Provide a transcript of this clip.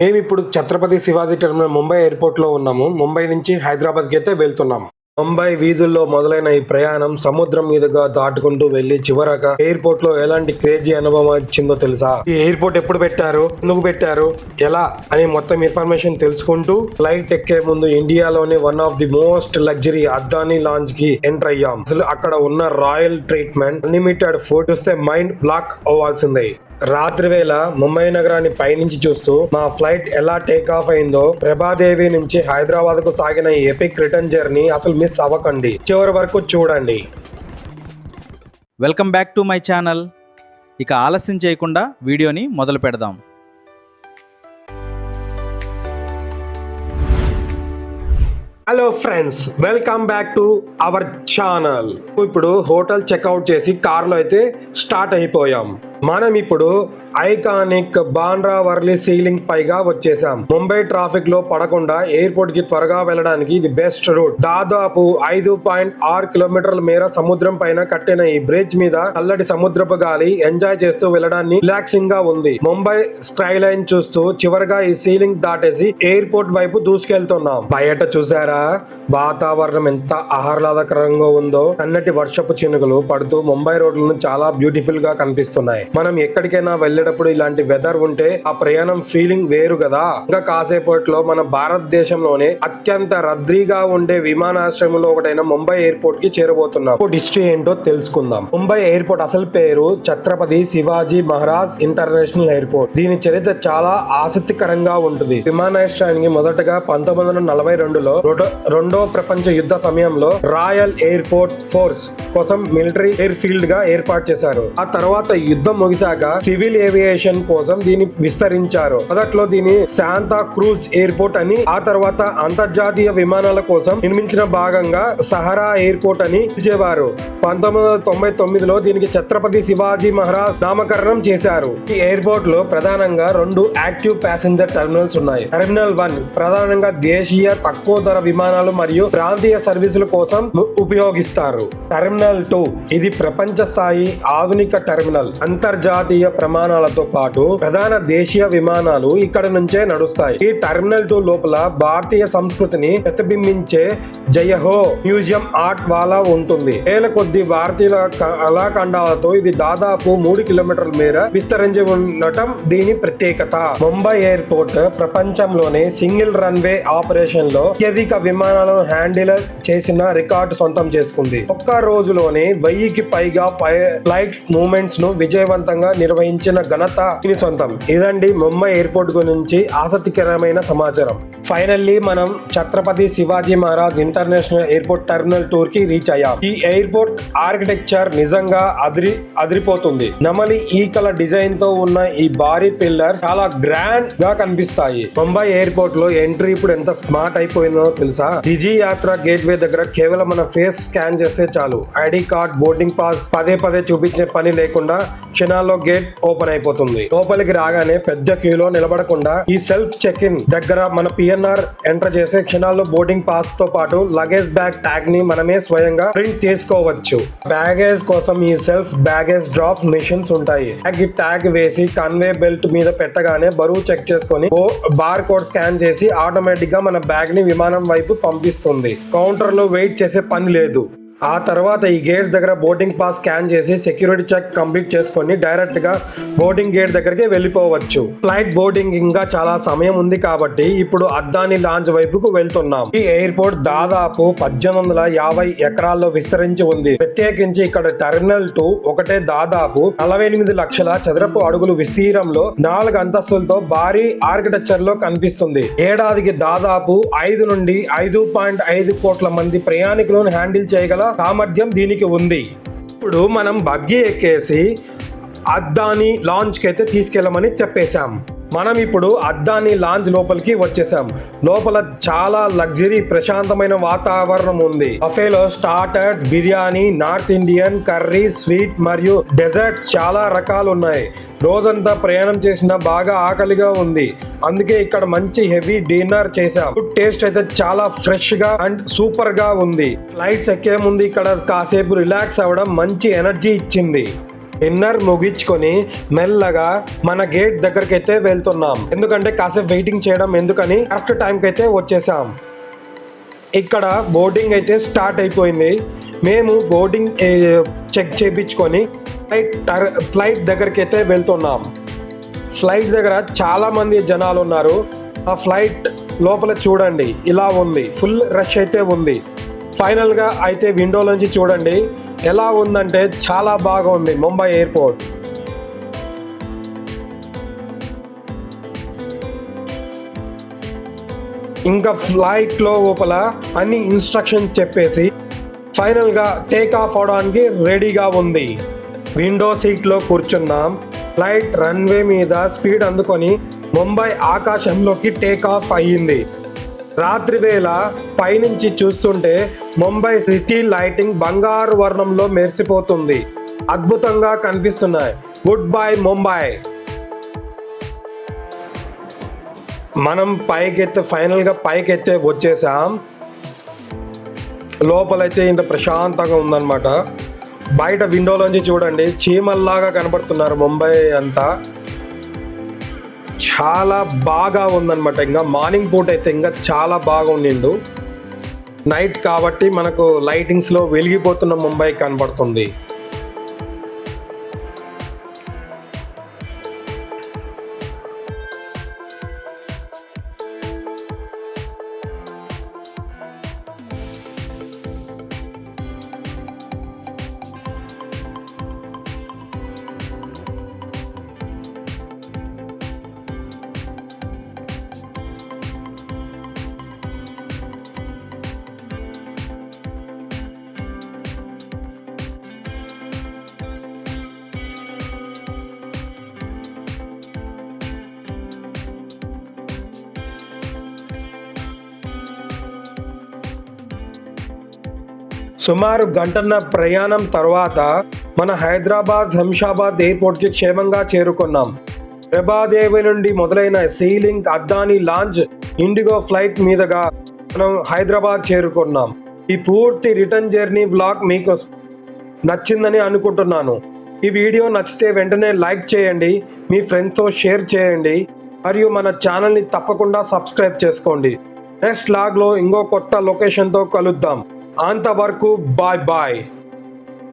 మేము ఇప్పుడు Chhatrapati Shivaji terminal Mumbai airport లో ఉన్నాము. ముంబై నుంచి హైదరాబాద్ కి అయితే వెళ్తున్నాం. ముంబై వీధుల్లో మొదలైన ఈ ప్రయాణం సముద్రం మీదుగా దాటుకుంటూ వెళ్లి చివరగా ఎయిర్పోర్ట్ లో ఎలాంటి క్రేజీ అనుభవం వచ్చిందో తెలుసా? ఈ ఎయిర్పోర్ట్ ఎప్పుడు పెట్టారు, ఎందుకు పెట్టారు, ఎలా అని మొత్తం ఇన్ఫర్మేషన్ తెలుసుకుంటూ ఫ్లైట్ ఎక్కే ముందు ఇండియాలోని one of the most luxury Adani lounge కి ఎంటర్ అయ్యాం. అసలు అక్కడ ఉన్న రాయల్ ట్రీట్మెంట్, అన్లిమిటెడ్ ఫుడ్ చూస్తే మైండ్ బ్లాక్ అవ్వాల్సిందే. రాత్రి వేళ ముంబై నగరాన్ని పైనుంచి చూస్తూ మా ఫ్లైట్ ఎలా టేక్ ఆఫ్ అయిందో, ప్రభాదేవి నుంచి హైదరాబాద్ కు సాగిన ఈ ఎపిక్ రిటర్న్ జర్నీ అసలు మిస్ అవ్వకండి, చివరి వరకు చూడండి. Welcome back to my channel. ఇక ఆలస్యం చేయకుండా వీడియోని మొదలు పెడదాం. Hello friends, welcome back to our channel. ఇప్పుడు హోటల్ చెక్అవుట్ చేసి కార్లో అయితే స్టార్ట్ అయిపోయాం. మనం ఇప్పుడు ఐకానిక్ బాండ్రా వర్లీ సీలింగ్ పైగా వచ్చేసాం. ముంబై ట్రాఫిక్ లో పడకుండా ఎయిర్పోర్ట్ కి త్వరగా వెళ్ళడానికి ఇది బెస్ట్ రూట్. దాదాపు 5.6 కిలోమీటర్ల మేర సముద్రం పైన కట్టిన ఈ బ్రిడ్జ్ మీద చల్లటి సముద్రపు గాలి ఎంజాయ్ చేస్తూ వెళ్ళడాన్ని రిలాక్సింగ్ గా ఉంది. ముంబై స్కై లైన్ చూస్తూ చివరిగా ఈ సీలింగ్ దాటేసి ఎయిర్పోర్ట్ వైపు దూసుకెళ్తున్నాం. బయట చూసారా వాతావరణం ఎంత ఆహ్లాదకరంగా ఉందో. సన్నటి వర్షపు చినుకులు పడుతూ ముంబై రోడ్లను చాలా బ్యూటిఫుల్ గా కనిపిస్తున్నాయి. మనం ఎక్కడికైనా వెళ్ళేటప్పుడు ఇలాంటి వెదర్ ఉంటే ఆ ప్రయాణం ఫీలింగ్ వేరు కదా. ఇంకా కాసేపట్లో మన భారతదేశంలోనే అత్యంత రద్దీగా ఉండే విమానాశ్రయంలో ఒకటైన ముంబై ఎయిర్పోర్ట్ కి చేరబోతున్నాం. హిస్టరీ ఏంటో తెలుసుకుందాం. ముంబై ఎయిర్పోర్ట్ అసలు పేరు ఛత్రపతి శివాజీ మహారాజ్ ఇంటర్నేషనల్ ఎయిర్పోర్ట్. దీని చరిత్ర చాలా ఆసక్తికరంగా ఉంటుంది. విమానాశ్రయానికి మొదటగా 1942లో రెండో ప్రపంచ యుద్ధ సమయంలో రాయల్ ఎయిర్పోర్ట్ ఫోర్స్ కోసం మిలిటరీ ఎయిర్ ఫీల్డ్ గా ఏర్పాటు చేశారు. ఆ తర్వాత యుద్ధం ముగిశాక సివిల్ ఏవియేషన్ కోసం దీన్ని విస్తరించారు. మొదట్లో దీని శాంతా క్రూజ్ ఎయిర్పోర్ట్ అని, ఆ తర్వాత అంతర్జాతీయ విమానాల కోసం నిర్మించిన భాగంగా సహారా ఎయిర్పోర్ట్ అని పిలిచేవారు. 1999లో దీనికి ఛత్రపతి శివాజీ మహారాజ్ నామకరణం చేశారు. ఈ ఎయిర్పోర్ట్ లో ప్రధానంగా 2 యాక్టివ్ ప్యాసింజర్ టెర్మినల్స్ ఉన్నాయి. టెర్మినల్ 1 ప్రధానంగా దేశీయ తక్కువ ధర విమానాలు మరియు ప్రాంతీయ సర్వీసుల కోసం ఉపయోగిస్తారు. టెర్మినల్ 2 ఇది ప్రపంచ స్థాయి ఆధునిక టెర్మినల్. అంతర్జాతీయ ప్రమాణాలతో పాటు ప్రధాన దేశీయ విమానాలు ఇక్కడ నుంచే నడుస్తాయి. ఈ టెర్మినల్ 2 లోపల భారతీయ సంస్కృతిని ప్రతిబింబించే జయహో మ్యూజియం ఆర్ట్ వాలా ఉంటుంది. వేల కొద్ది భారతీయ కళాఖండాలతో ఇది దాదాపు 3 కిలోమీటర్ల మేర విస్తరించి ఉండటం దీని ప్రత్యేకత. ముంబై ఎయిర్పోర్ట్ ప్రపంచంలోనే సింగిల్ రన్వే ఆపరేషన్ లో అత్యధిక విమానాలను హ్యాండిల్ చేసిన రికార్డు సొంతం చేసుకుంది. ఒక్క రోజులోనే 1000కి పైగా ఫ్లైట్ మూవ్మెంట్స్ ను విజయవంతంగా నిర్వహించిన ఘనత దీని సొంతం. ఇదండి ముంబై ఎయిర్పోర్ట్ గురించి ఆసక్తికరమైన సమాచారం. ఫైనల్లీ మనం Chhatrapati Shivaji Maharaj international airport terminal tour కి రీచ్ అయ్యాం. ఈ ఎయిర్పోర్ట్ ఆర్కిటెక్చర్ నిజంగా అదిరిపోతుంది. నెమలి ఈకల డిజైన్ తో ఉన్న ఈ భారీ పిల్లర్ చాలా గ్రాండ్ గా కనిపిస్తాయి. ముంబై ఎయిర్పోర్ట్ లో ఎంట్రీ ఇప్పుడు ఎంత స్మార్ట్ అయిపోయిందో తెలుసా? డిజి యాత్ర గేట్ వే దగ్గర కేవలం మన ఫేస్ స్కాన్ చేస్తే చాలు, ఐడి కార్డ్, బోర్డింగ్ పాస్ పదే చూపించే పని లేకుండా క్షణాల్లో గేట్ ఓపెన్ అయిపోతుంది. లోపలికి రాగానే పెద్ద క్యూలో నిలబడకుండా ఈ సెల్ఫ్ చెక్ ఇన్ దగ్గర మన పిఎన్ఆర్ ఎంటర్ చేసే క్షణాల్లో బోర్డింగ్ పాస్ తో పాటు లగేజ్ బ్యాగ్ ట్యాగ్ ని మనమే స్వయంగా ప్రింట్ చేసుకోవచ్చు. బ్యాగేజ్ కోసం ఈ సెల్ఫ్ బ్యాగేజ్ డ్రాప్ మిషన్స్ ఉంటాయి. ట్యాగ్ వేసి కన్వే బెల్ట్ మీద పెట్టగానే బరువు చెక్ చేసుకొని బార్ కోడ్ స్కాన్ చేసి ఆటోమేటిక్ గా మన బ్యాగ్ ని విమానం వైపు పంపిస్తుంది. కౌంటర్ లో వెయిట్ చేసే పని లేదు. ఆ తర్వాత ఈ గేట్స్ దగ్గర బోర్డింగ్ పాస్ స్కాన్ చేసి సెక్యూరిటీ చెక్ కంప్లీట్ చేసుకొని డైరెక్ట్ గా బోర్డింగ్ గేట్ దగ్గరికి వెళ్ళిపోవచ్చు. ఫ్లైట్ బోర్డింగ్ ఇంకా చాలా సమయం ఉంది కాబట్టి ఇప్పుడు అద్దానీ లాంజ్ వైపుకు వెళ్తున్నాం. ఈ ఎయిర్పోర్ట్ దాదాపు 1850 ఎకరాల్లో విస్తరించి ఉంది. ప్రత్యేకించి ఇక్కడ టెర్మినల్ 2 ఒకటే దాదాపు 48 లక్షల చదరపు అడుగులు విస్తీర్ణంలో 4 అంతస్తులతో భారీ ఆర్కిటెక్చర్ లో కనిపిస్తుంది. ఏడాదికి దాదాపు 5 నుండి 5.5 కోట్ల మంది ప్రయాణికులను హ్యాండిల్ చేయగల సామర్థ్యం దీనికి ఉంది. ఇప్పుడు మనం బగ్గీ ఎక్కేసి అద్దానీ లాంజ్ కి అయితే తీసుకెళ్ళమని చెప్పేశాం. మనం ఇప్పుడు అద్దానీ లాంజ్ లోపలికి వచ్చేసాం. లోపల చాలా లగ్జరీ ప్రశాంతమైన వాతావరణం ఉంది. బఫేలో starters, biryani, north Indian, curry, sweet మరియు డెజర్ట్స్ చాలా రకాలు ఉన్నాయి. రోజంతా ప్రయాణం చేసినా బాగా ఆకలిగా ఉంది, అందుకే ఇక్కడ మంచి హెవీ డిన్నర్ చేసాం. ఫుడ్ టేస్ట్ అయితే చాలా ఫ్రెష్ గా అండ్ సూపర్ గా ఉంది. ఫ్లైట్స్ ఎక్కే ముందు ఇక్కడ కాసేపు రిలాక్స్ అవ్వడం మంచి ఎనర్జీ ఇచ్చింది. డిన్నర్ ముగించుకొని మెల్లగా మన గేట్ దగ్గరికి అయితే వెళ్తున్నాం. ఎందుకంటే కాసేపు వెయిటింగ్ చేయడం ఎందుకని కరెక్ట్ టైంకి అయితే వచ్చేసాం. ఇక్కడ బోర్డింగ్ అయితే స్టార్ట్ అయిపోయింది. మేము బోర్డింగ్ చెక్ చేయించుకొని ఫ్లైట్ దగ్గరికి అయితే వెళ్తున్నాం. ఫ్లైట్ దగ్గర చాలామంది జనాలు ఉన్నారు. ఆ ఫ్లైట్ లోపల చూడండి ఇలా ఉంది, ఫుల్ రష్ అయితే ఉంది. ఫైనల్గా అయితే విండోలోంచి చూడండి ఎలా ఉందంటే చాలా బాగా ఉంది ముంబై ఎయిర్పోర్ట్. ఇంకా ఫ్లైట్లో లోపల అన్ని ఇన్స్ట్రక్షన్ చెప్పేసి ఫైనల్గా టేక్ ఆఫ్ అవడానికి రెడీగా ఉంది. విండో సీట్లో కూర్చున్నాం. ఫ్లైట్ రన్వే మీద స్పీడ్ అందుకొని ముంబై ఆకాశంలోకి టేక్ ఆఫ్ అయ్యింది. రాత్రి వేళ పైనుంచి చూస్తుంటే ముంబై సిటీ లైటింగ్ బంగారు వర్ణంలో మెరిసిపోతుంది. అద్భుతంగా కనిపిస్తున్నాయి. Good bye Mumbai. మనం ఫైనల్గా పైకెత్తే వచ్చేసాం. లోపలైతే ఇంత ప్రశాంతంగా ఉందన్నమాట. బయట విండోలోంచి చూడండి చీమల్లాగా కనబడుతున్నారు ముంబై అంతా. చాలా బాగా ఉందన్నమాట. ఇంకా మార్నింగ్ పూట అయితే ఇంకా చాలా బాగా ఉండిండు. నైట్ కాబట్టి మనకు లైటింగ్స్లో వెలిగిపోతున్న ముంబై కనబడుతుంది. సుమారు గంటన్న ప్రయాణం తర్వాత మన హైదరాబాద్ శంషాబాద్ ఎయిర్పోర్ట్కి క్షేమంగా చేరుకున్నాం. ప్రభాదేవి నుండి మొదలైన సీలింగ్ అద్దాని లాంచ్ ఇండిగో ఫ్లైట్ మీదుగా మనం హైదరాబాద్ చేరుకున్నాం. ఈ పూర్తి రిటర్న్ జర్నీ వ్లాగ్ మీకు నచ్చిందని అనుకుంటున్నాను. ఈ వీడియో నచ్చితే వెంటనే లైక్ చేయండి, మీ ఫ్రెండ్స్తో షేర్ చేయండి, మరియు మన ఛానల్ని తప్పకుండా సబ్స్క్రైబ్ చేసుకోండి. నెక్స్ట్ వ్లాగ్లో ఇంకో కొత్త లొకేషన్తో కలుద్దాం. అంతవరకు బాయ్ బాయ్.